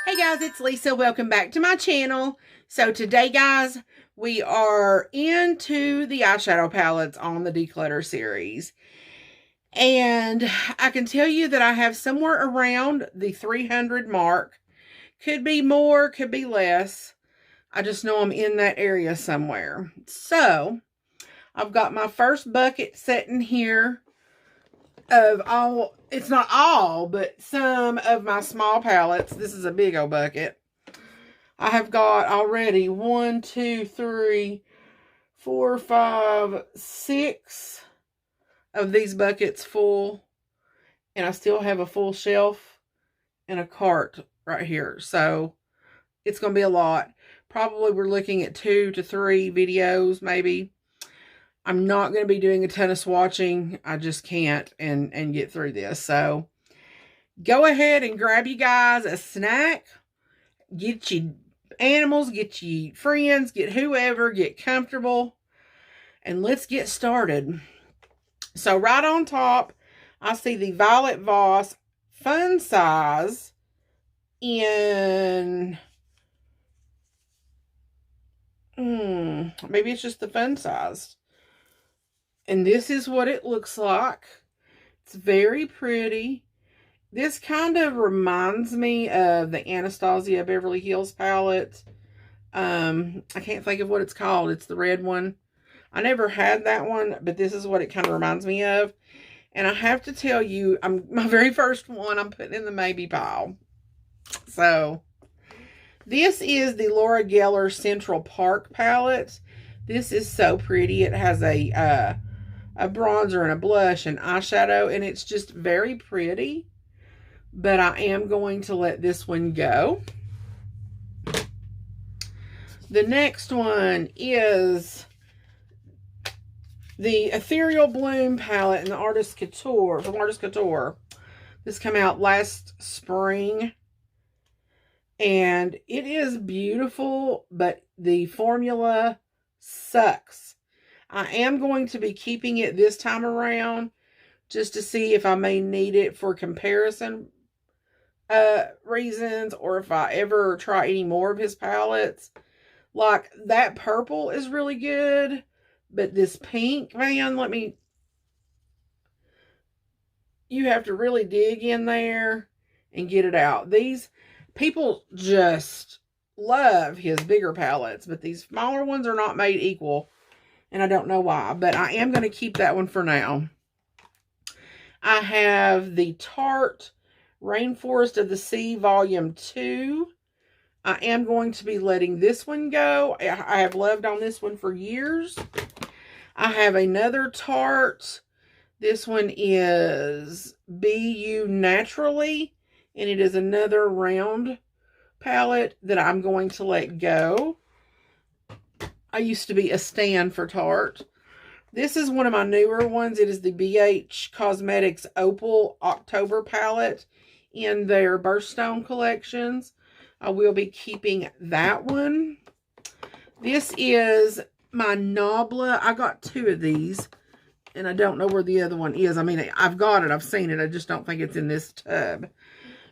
Hey guys, it's Lisa. Welcome back to my channel. So today, guys, we are into the eyeshadow palettes on the Declutter series. And I can tell you that I have somewhere around the 300 mark. Could be more, could be less. I just know I'm in that area somewhere. So, I've got my first bucket sitting here of all, it's not all, but some of my small palettes. This is a big old bucket. I have got already 1, 2, 3, 4, 5, 6 of these buckets full. And I still have a full shelf and a cart right here. So it's going to be a lot. Probably we're looking at 2 to 3 videos maybe. I'm not going to be doing a ton of swatching. I just can't and get through this. So go ahead and grab you guys a snack. Get your animals, get your friends, get whoever, get comfortable. And let's get started. So right on top, I see the Violet Voss Fun Size in... maybe it's just the fun size. And this is what it looks like. It's very pretty. This kind of reminds me of the Anastasia Beverly Hills palette. I can't think of what it's called. It's the red one. I never had that one, but this is what it kind of reminds me of. And I have to tell you, my very first one I'm putting in the maybe pile. So, this is the Laura Geller Central Park palette. This is so pretty. It has a bronzer and a blush and eyeshadow, and it's just very pretty. But I am going to let this one go. The next one is the Ethereal Bloom palette in the Artist Couture, from Artist Couture. This came out last spring. And it is beautiful, but the formula sucks. I am going to be keeping it this time around just to see if I may need it for comparison reasons, or if I ever try any more of his palettes. Like, that purple is really good, but this pink, man, you have to really dig in there and get it out. These people just love his bigger palettes, but these smaller ones are not made equal. And I don't know why, but I am going to keep that one for now. I have the Tarte Rainforest of the Sea Volume 2. I am going to be letting this one go. I have loved on this one for years. I have another Tarte. This one is Be You Naturally. And it is another round palette that I'm going to let go. I used to be a stan for Tarte. This is one of my newer ones. It is the NYX Cosmetics Opal October palette in their Birthstone collections. I will be keeping that one. This is my Nabla. I got 2 of these, and I don't know where the other one is. I mean, I've got it. I've seen it. I just don't think it's in this tub.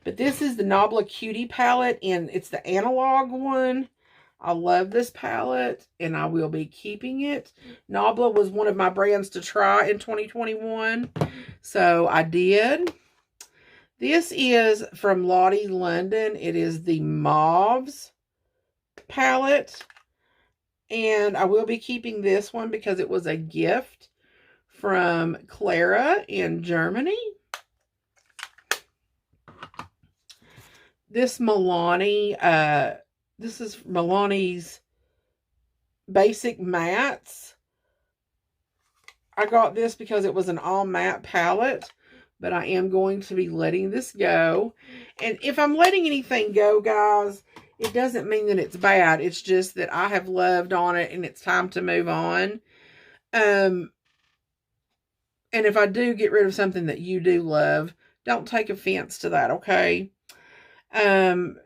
But this is the Nabla Cutie palette, and it's the analog one. I love this palette, and I will be keeping it. Nabla was one of my brands to try in 2021, so I did. This is from Lottie London. It is the Mauves palette, and I will be keeping this one because it was a gift from Clara in Germany. This Milani, this is Milani's Basic Mattes. I got this because it was an all matte palette, but I am going to be letting this go. And if I'm letting anything go, guys, it doesn't mean that it's bad. It's just that I have loved on it and it's time to move on. And if I do get rid of something that you do love, don't take offense to that, okay?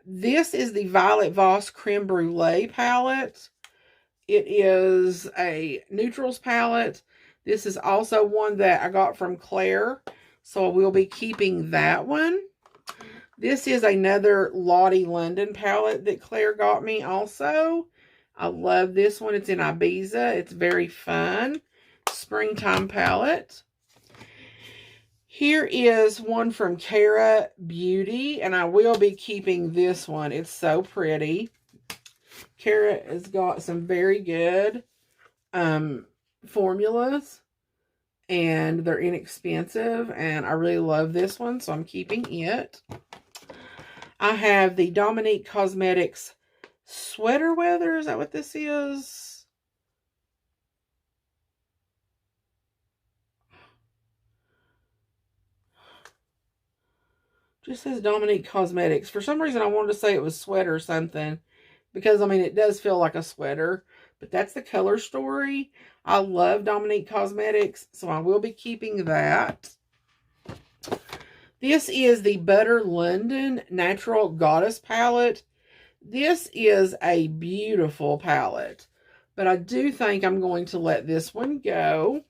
This is the Violet Voss Creme Brulee palette. It is a neutrals palette. This is also one that I got from Claire, so I will be keeping that one. This is another Lottie London palette that Claire got me also. I love this one. It's in Ibiza. It's very fun. Springtime palette. Here is one from Cara Beauty, and I will be keeping this one. It's so pretty. Cara has got some very good formulas, and they're inexpensive, and I really love this one, so I'm keeping it. I have the NYX Cosmetics Sweater Weather. Is that what this is? Just says NYX Cosmetics. For some reason, I wanted to say it was sweater or something. Because, I mean, it does feel like a sweater. But that's the color story. I love NYX Cosmetics. So I will be keeping that. This is the Butter London Natural Goddess palette. This is a beautiful palette. But I do think I'm going to let this one go.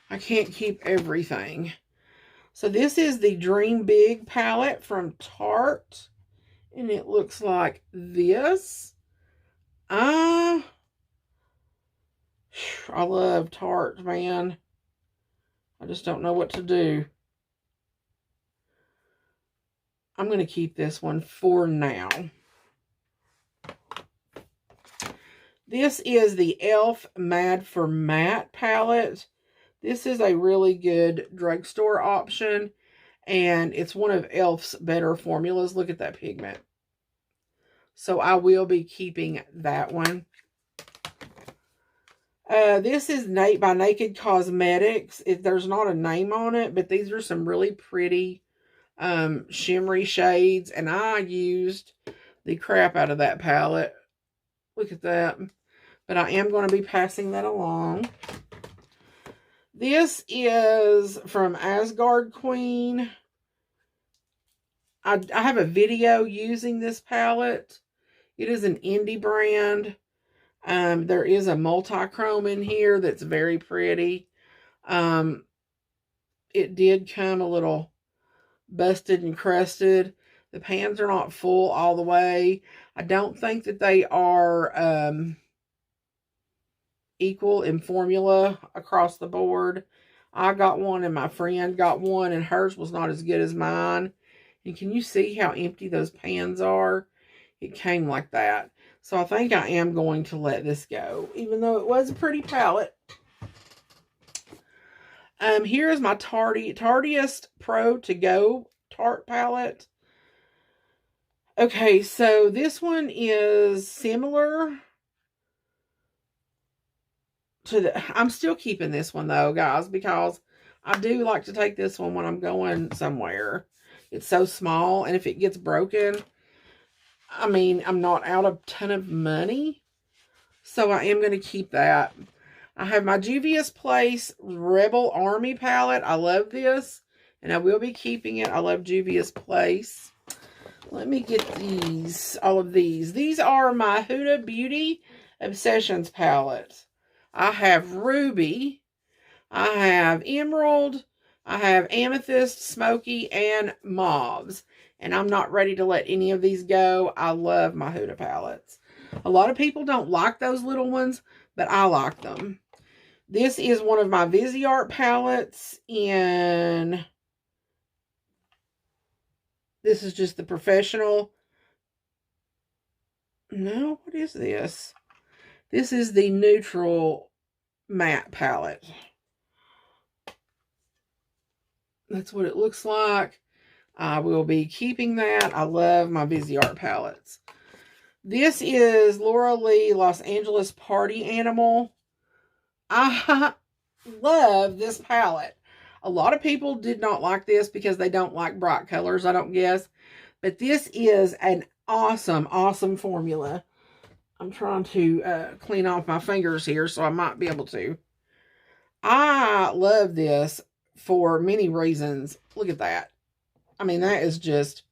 I can't keep everything. So this is the Dream Big palette from Tarte. And it looks like this. I love Tarte, man. I just don't know what to do. I'm going to keep this one for now. This is the e.l.f. Mad for Matte palette. This is a really good drugstore option. And it's one of e.l.f.'s better formulas. Look at that pigment. So I will be keeping that one. This is by Naked Cosmetics. There's not a name on it, but these are some really pretty shimmery shades. And I used the crap out of that palette. Look at that. But I am going to be passing that along. This is from Asgard Queen. I have a video using this palette. It is an indie brand. There is a multi-chrome in here that's very pretty. It did come a little busted and crusted. The pans are not full all the way. I don't think that they are equal in formula across the board. I got one and my friend got one, and hers was not as good as mine. And can you see how empty those pans are? It came like that. So I think I am going to let this go, even though it was a pretty palette. Here is my Tarteist Pro To Go Tarte palette. Okay, so this one is similar to the... I'm still keeping this one, though, guys, because I do like to take this one when I'm going somewhere. It's so small, and if it gets broken, I mean, I'm not out a ton of money, so I am going to keep that. I have my Juvia's Place Rebel Army palette. I love this, and I will be keeping it. I love Juvia's Place. Let me get these, all of these. These are my Huda Beauty Obsessions palette. I have Ruby, I have Emerald, I have Amethyst, Smoky, and Mauves. And I'm not ready to let any of these go. I love my Huda palettes. A lot of people don't like those little ones, but I like them. This is one of my Viseart palettes in... This is just the professional. No, what is this? This is the neutral matte palette. That's what it looks like. I will be keeping that. I love my Viseart palettes. This is Laura Lee Los Angeles Party Animal. I love this palette. A lot of people did not like this because they don't like bright colors, I don't guess. But this is an awesome, awesome formula. I'm trying to clean off my fingers here, so I might be able to. I love this for many reasons. Look at that. I mean, that is just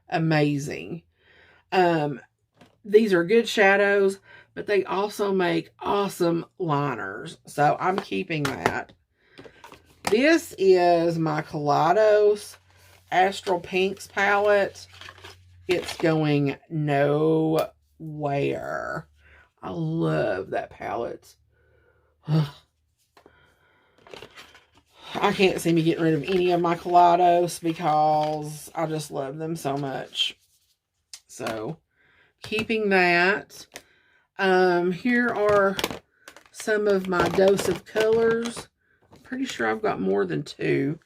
amazing. These are good shadows, but they also make awesome liners. So I'm keeping that. This is my Kaleidos Astral Pinks palette, it's going nowhere. I love that palette. I can't see me getting rid of any of my Kaleidos because I just love them so much. So, keeping that. Here are some of my Dose of Colors. I'm pretty sure I've got more than 2.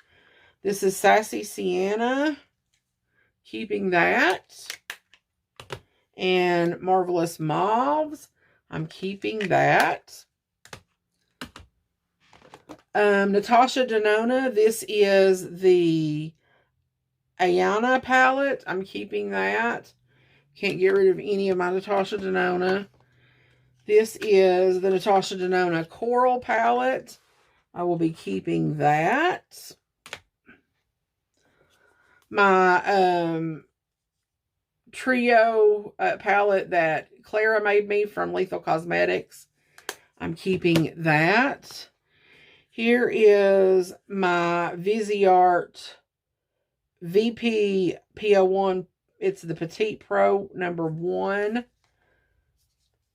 This is Sassy Sienna. Keeping that. And Marvelous Mauves. I'm keeping that. Natasha Denona. This is the Ayana palette. I'm keeping that. Can't get rid of any of my Natasha Denona. This is the Natasha Denona Coral palette. I will be keeping that. My trio palette that Clara made me from Lethal Cosmetics. I'm keeping that. Here is my Viseart VP P01. It's the Petite Pro #1.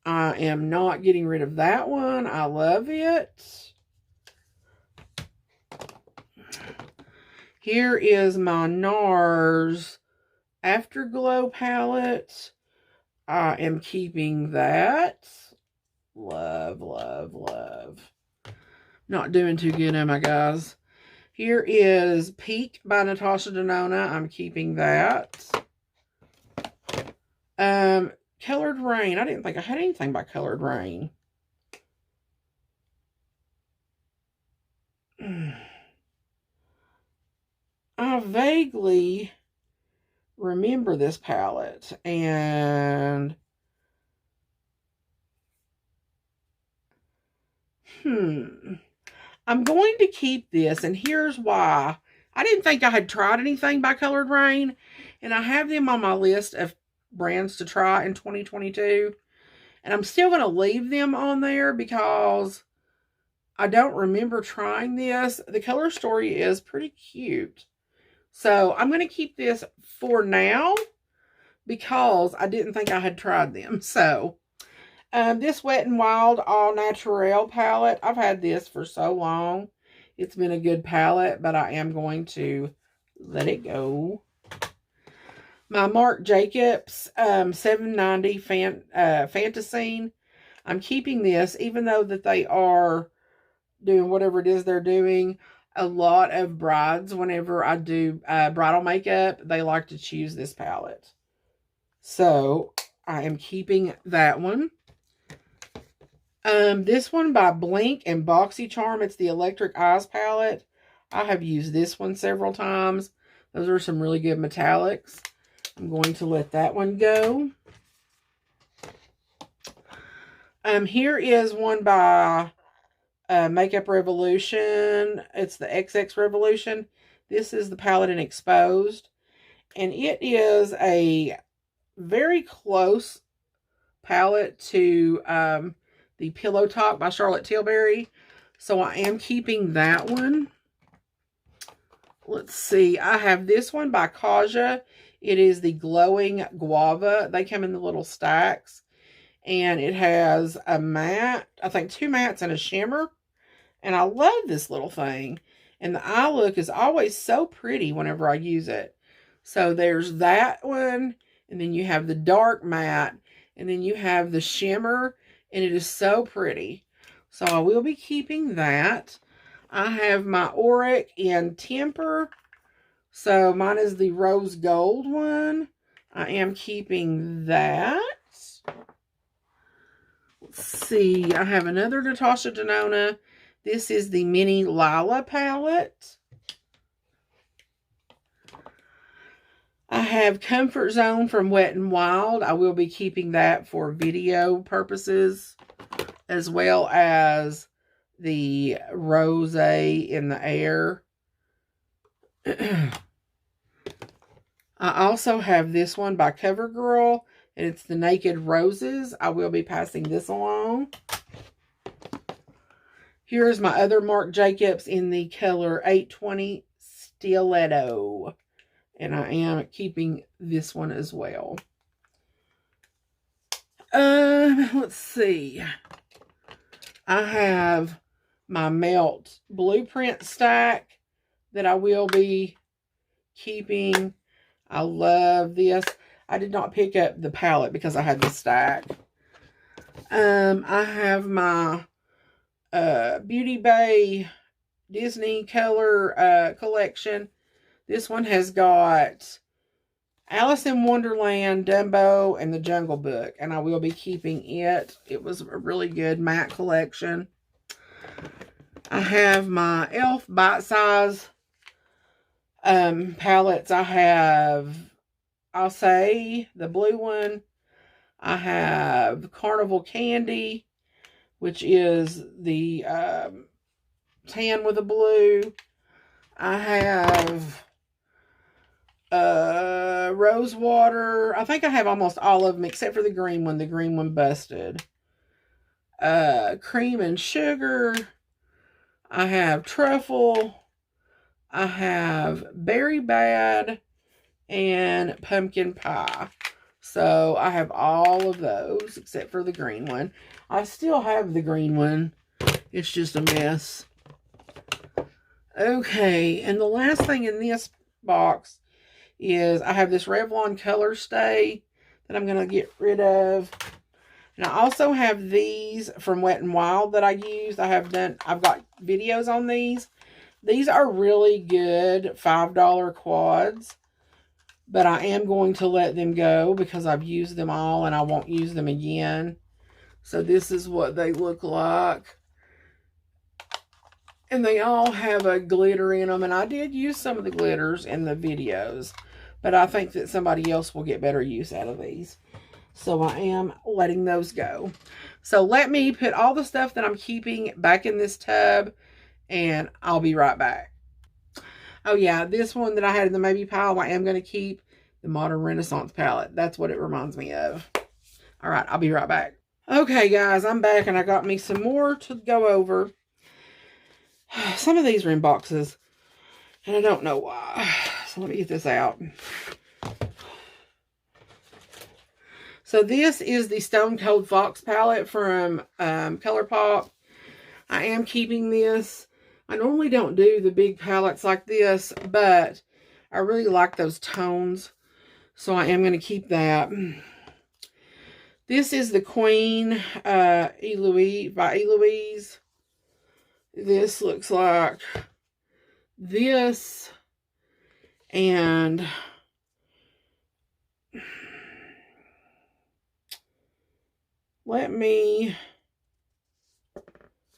I am not getting rid of that one. I love it. Here is my NARS Afterglow palette. I am keeping that. Love, love, love. Not doing too good, am I, guys? Here is Peak by Natasha Denona. I'm keeping that. Colored Rain. I didn't think I had anything by Colored Rain. I vaguely remember this palette, and I'm going to keep this, and here's why. I didn't think I had tried anything by Colored Rain, and I have them on my list of brands to try in 2022, and I'm still going to leave them on there because I don't remember trying this. The color story is pretty cute, so I'm going to keep this for now because I didn't think I had tried them. So this Wet n Wild All Naturel palette, I've had this for so long. It's been a good palette, but I am going to let it go. My Marc Jacobs 790 Fantasine. I'm keeping this, even though that they are doing whatever it is they're doing. A lot of brides, whenever I do bridal makeup, they like to choose this palette. So, I am keeping that one. This one by Blinc and BoxyCharm. It's the Electric Eyes palette. I have used this one several times. Those are some really good metallics. I'm going to let that one go. Here is one by Makeup Revolution. It's the XX Revolution. This is the palette in Exposed. And it is a very close palette to the Pillow Talk by Charlotte Tilbury. So I am keeping that one. Let's see. I have this one by Kaja. It is the Glowing Guava. They come in the little stacks. And it has a matte, I think 2 mattes and a shimmer. And I love this little thing. And the eye look is always so pretty whenever I use it. So there's that one. And then you have the dark matte. And then you have the shimmer. And it is so pretty. So I will be keeping that. I have my Auric in Temper. So mine is the rose gold one. I am keeping that. Let's see. I have another Natasha Denona. This is the Mini Lila palette. I have Comfort Zone from Wet n Wild. I will be keeping that for video purposes, as well as the Rose in the Air. I also have this one by CoverGirl, and it's the Naked Roses. I will be passing this along. Here's my other Marc Jacobs in the color 820 Stiletto. And I am keeping this one as well. Let's see. I have my Melt Blueprint stack that I will be keeping. I love this. I did not pick up the palette because I had the stack. I have my Beauty Bay Disney color collection. This one has got Alice in Wonderland, Dumbo, and the Jungle Book, and I will be keeping it. It was a really good matte collection. I have my e.l.f. Bite Size palettes. I have, I'll say, the blue one. I have Carnival Candy, which is the tan with the blue. I have Rose Water. I think I have almost all of them except for the green one. The green one busted. Cream and Sugar. I have Truffle. I have Berry Bad and Pumpkin Pie. So I have all of those except for the green one. I still have the green one. It's just a mess. Okay, and the last thing in this box is I have this Revlon Color Stay that I'm going to get rid of. And I also have these from Wet n Wild that I used. I've got videos on these. These are really good $5 quads. But I am going to let them go because I've used them all and I won't use them again. So this is what they look like. And they all have a glitter in them. And I did use some of the glitters in the videos. But I think that somebody else will get better use out of these. So I am letting those go. So let me put all the stuff that I'm keeping back in this tub. And I'll be right back. Oh yeah, this one that I had in the maybe pile, I am going to keep the Modern Renaissance palette. That's what it reminds me of. All right, I'll be right back. Okay, guys, I'm back, and I got me some more to go over. Some of these are in boxes, and I don't know why. So let me get this out. So this is the Stone Cold Fox palette from ColourPop. I am keeping this. I normally don't do the big palettes like this, but I really like those tones. So I am going to keep that. This is the Queen Eloise by Eloise. This looks like this. And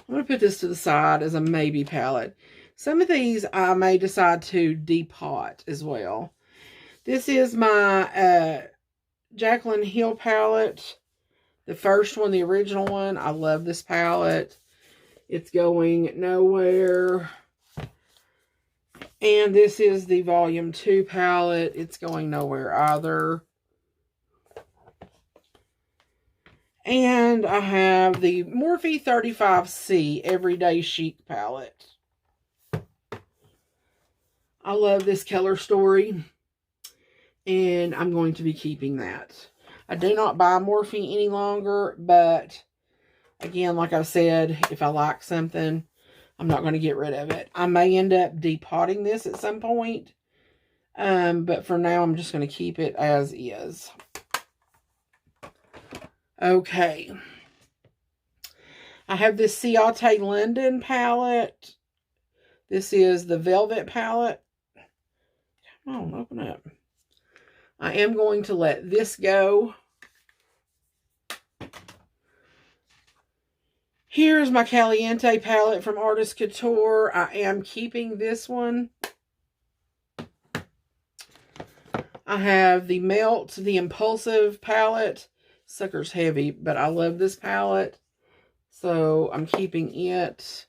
I'm going to put this to the side as a maybe palette. Some of these I may decide to depot as well. This is my Jaclyn Hill palette. The first one, the original one. I love this palette. It's going nowhere. And this is the Volume 2 palette. It's going nowhere either. And I have the Morphe 35C Everyday Chic palette. I love this color story. And I'm going to be keeping that. I do not buy Morphe any longer. But, again, like I've said, if I like something, I'm not going to get rid of it. I may end up depotting this at some point. But for now, I'm just going to keep it as is. Okay. I have this Ciate London palette. This is the Velvet palette. Come on, open up. I am going to let this go. Here's my Caliente palette from Artist Couture. I am keeping this one. I have the Melt, the Impulsive palette. Sucker's heavy, but I love this palette. So I'm keeping it.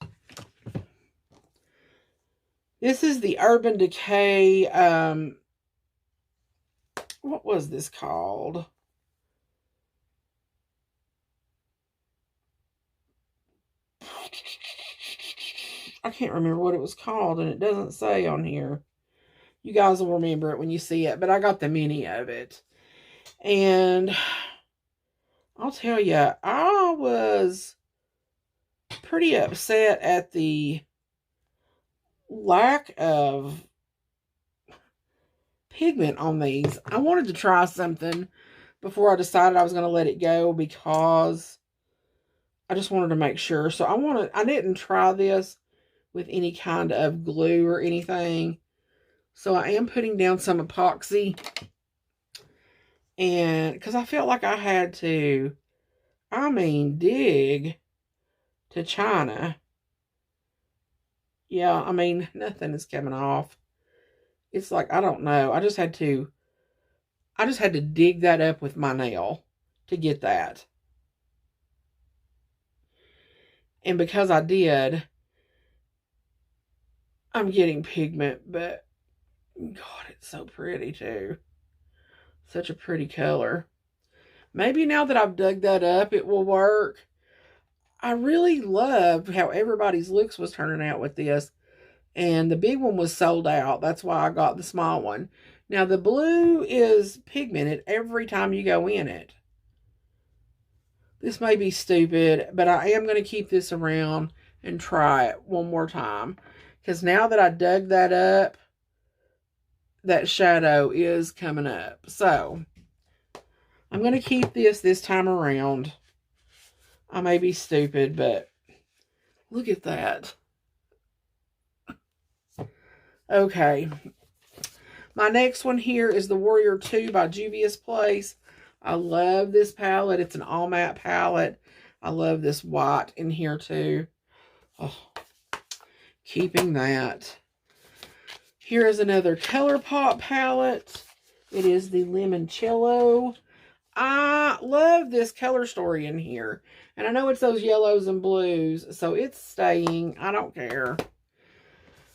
This is the Urban Decay. What was this called? I can't remember what it was called, and it doesn't say on here. You guys will remember it when you see it, but I got the mini of it. And I'll tell you, I was pretty upset at the lack of pigment on these. I wanted to try something before I decided I was going to let it go because I just wanted to make sure. So I didn't try this with any kind of glue or anything. So I am putting down some epoxy. And because I felt like I had to, dig to China. Yeah, nothing is coming off. It's like, I don't know. I just had to dig that up with my nail to get that. And because I did, I'm getting pigment, but God, it's so pretty too. Such a pretty color. Maybe now that I've dug that up, it will work. I really loved how everybody's looks was turning out with this. And the big one was sold out. That's why I got the small one. Now, the blue is pigmented every time you go in it. This may be stupid, but I am going to keep this around and try it one more time. Because now that I dug that up, that shadow is coming up. So, I'm going to keep this time around. I may be stupid, but look at that. Okay. My next one here is the Warrior 2 by Juvia's Place. I love this palette. It's an all matte palette. I love this white in here too. Oh, keeping that. Here is another ColourPop palette. It is the Limoncello. I love this color story in here. And I know it's those yellows and blues, so it's staying. I don't care.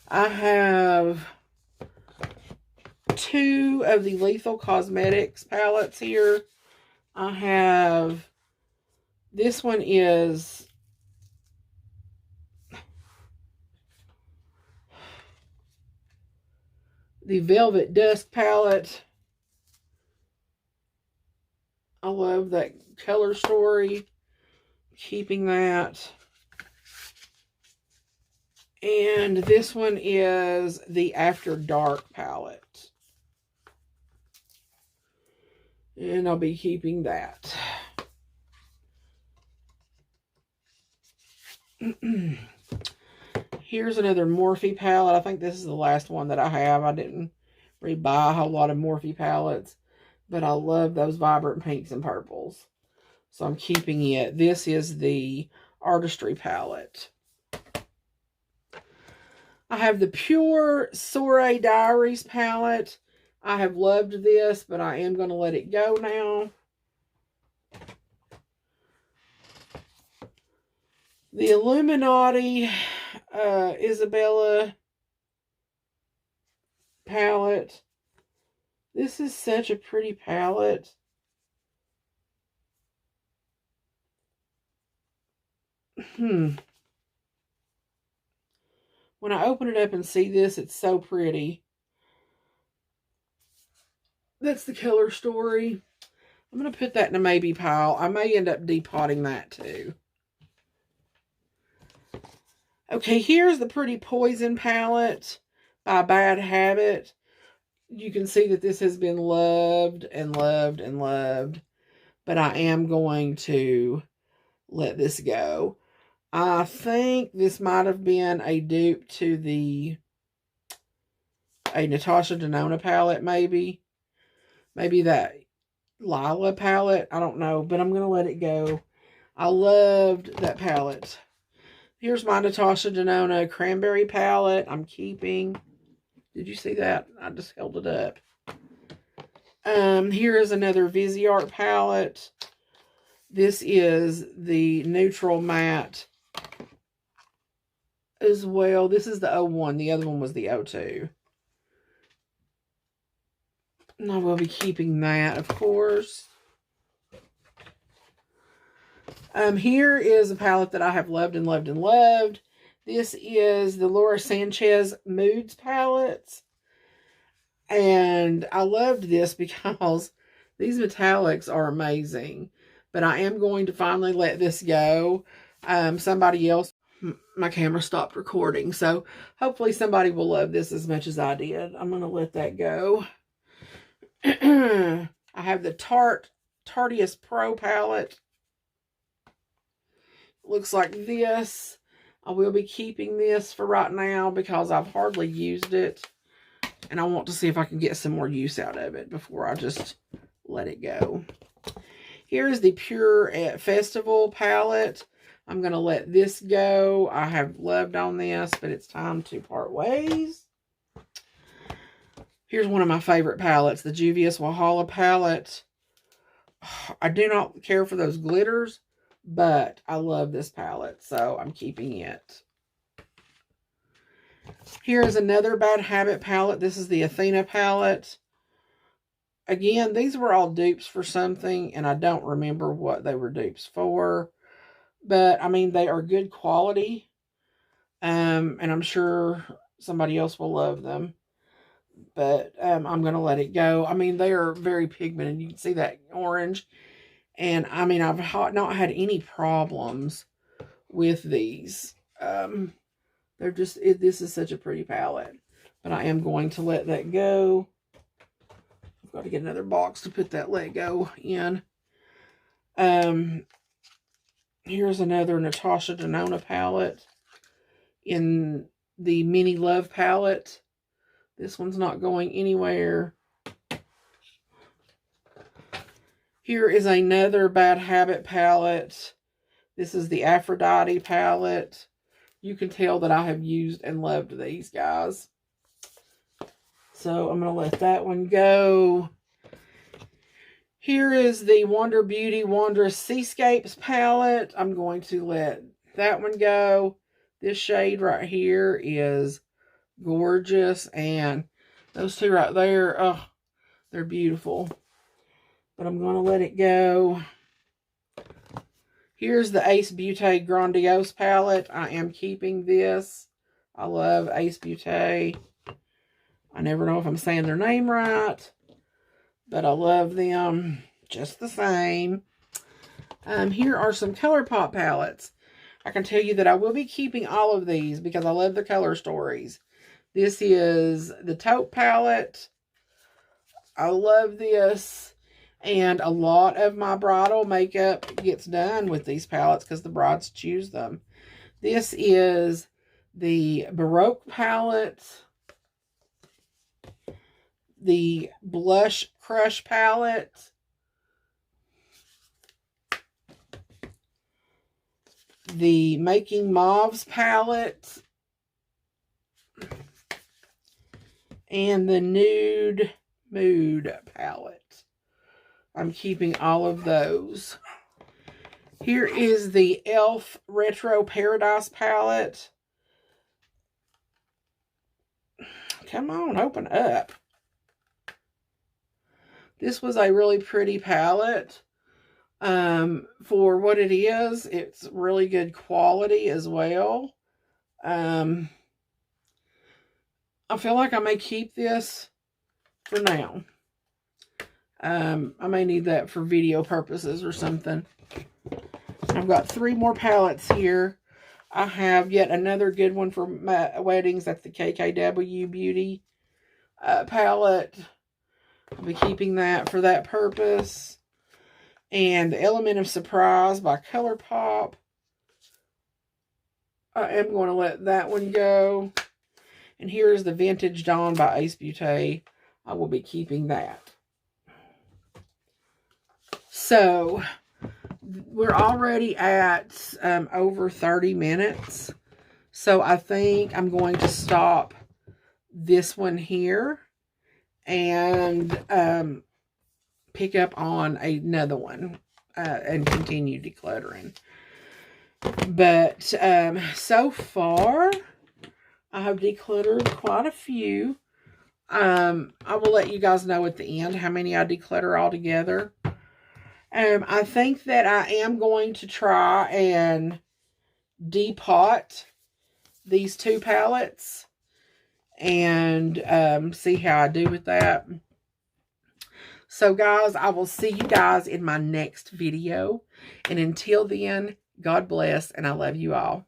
I have 2 of the Lethal Cosmetics palettes here. I have, this one is the Velvet Dusk palette. I love that color story. Keeping that. And this one is the After Dark palette. And I'll be keeping that. Here's another Morphe palette. I think this is the last one that I have. I didn't really buy a whole lot of Morphe palettes. But I love those vibrant pinks and purples. So I'm keeping it. This is the Artistry palette. I have the Pure Soiree Diaries palette. I have loved this, but I am going to let it go now. The Illuminati Isabella palette. This is such a pretty palette. When I open it up and see this, it's so pretty. That's the color story. I'm going to put that in a maybe pile. I may end up depotting that too. Okay, here's the Pretty Poison palette by Bad Habit. You can see that this has been loved and loved and loved. But I am going to let this go. I think this might have been a dupe to a Natasha Denona palette, maybe. Maybe that Lila palette. I don't know, but I'm going to let it go. I loved that palette. Here's my Natasha Denona Cranberry palette. I'm keeping. Did you see that? I just held it up. Here is another Viseart palette. This is the Neutral Matte as well. This is the 01. The other one was the 02. And I will be keeping that, of course. Here is a palette that I have loved and loved and loved. This is the Laura Sanchez Moods palettes. And I loved this because these metallics are amazing. But I am going to finally let this go. Somebody else, my camera stopped recording. So hopefully somebody will love this as much as I did. I'm going to let that go. I have the Tarte Pro palette. Looks like this. I will be keeping this for right now because I've hardly used it. And I want to see if I can get some more use out of it before I just let it go. Here's the Pure Festival palette. I'm going to let this go. I have loved on this, but it's time to part ways. Here's one of my favorite palettes, the Juvia's Walhalla palette. I do not care for those glitters, but I love this palette, so I'm keeping it. Here's another Bad Habit palette. This is the Athena palette. Again, these were all dupes for something, and I don't remember what they were dupes for. But, I mean, they are good quality. And I'm sure somebody else will love them. But I'm going to let it go. I mean, they are very pigmented. You can see that orange. And, I mean, I've not had any problems with these. They're just, this is such a pretty palette. But I am going to let that go. I've got to get another box to put that let go in. Here's another Natasha Denona palette in the Mini Love palette. This one's not going anywhere. Here is another Bad Habit palette. This is the Aphrodite palette. You can tell that I have used and loved these guys. So I'm going to let that one go. Here is the Wander Beauty Wondrous Seascapes palette. I'm going to let that one go. This shade right here is gorgeous. And those two right there, oh, they're beautiful. But I'm going to let it go. Here's the Ace Beauté Grandiose palette. I am keeping this. I love Ace Beauté. I never know if I'm saying their name right, but I love them just the same. Here are some ColourPop palettes. I can tell you that I will be keeping all of these because I love the color stories. This is the Taupe palette. I love this. And a lot of my bridal makeup gets done with these palettes because the brides choose them. This is the Baroque palette. The Blush Crush palette. The Making Mauves palette. And the Nude Mood palette. I'm keeping all of those. Here is the e.l.f. Retro Paradise palette. Come on, open up. This was a really pretty palette. For what it is, it's really good quality as well. I feel like I may keep this for now. I may need that for video purposes or something. I've got 3 more palettes here. I have yet another good one for my weddings. That's the KKW Beauty palette. I'll be keeping that for that purpose. And the Element of Surprise by ColourPop. I am going to let that one go. And here's the Vintage Dawn by Ace Beauté. I will be keeping that. So, we're already at over 30 minutes. So, I think I'm going to stop this one here and pick up on another one and continue decluttering. But so far, I have decluttered quite a few. I will let you guys know at the end how many I declutter altogether. I think that I am going to try and depot these 2 palettes and see how I do with that. So guys, I will see you guys in my next video. And until then, God bless, and I love you all.